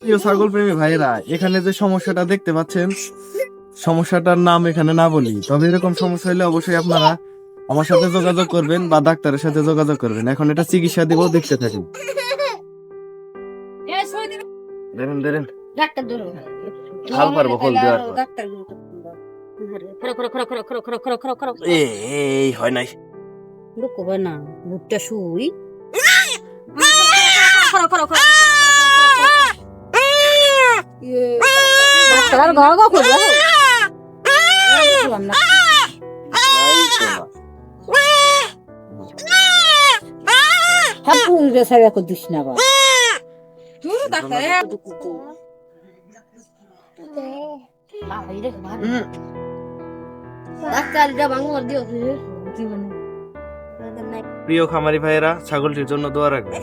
প্রিয় ছাগল প্রেমী ভাইরা, এখানে যে সমস্যাটা দেখতে পাচ্ছেন, সমস্যাটার নাম এখানে না বলি, তবে এরকম সমস্যা হলে অবশ্যই আপনারা আমার সাথে যোগাযোগ করবেন বা ডাক্তারের সাথে যোগাযোগ করবেন। এখন এটা চিকিৎসা দিব, দেখতে থাকুন। দেন দেন, ডাক্তার ধরো হাল পারবো হল দেওয়ার পর। ডাক্তার খরো এই হয় নাই। দুঃখ হয় না বুটটা শুই ডাক্তার ঘর ঘর করবো না পুরে সারা করে দিস না বাবা প্রিয় খামারি ভাইয়েরা, ছাগলটির জন্য দোয়া রাখবেন।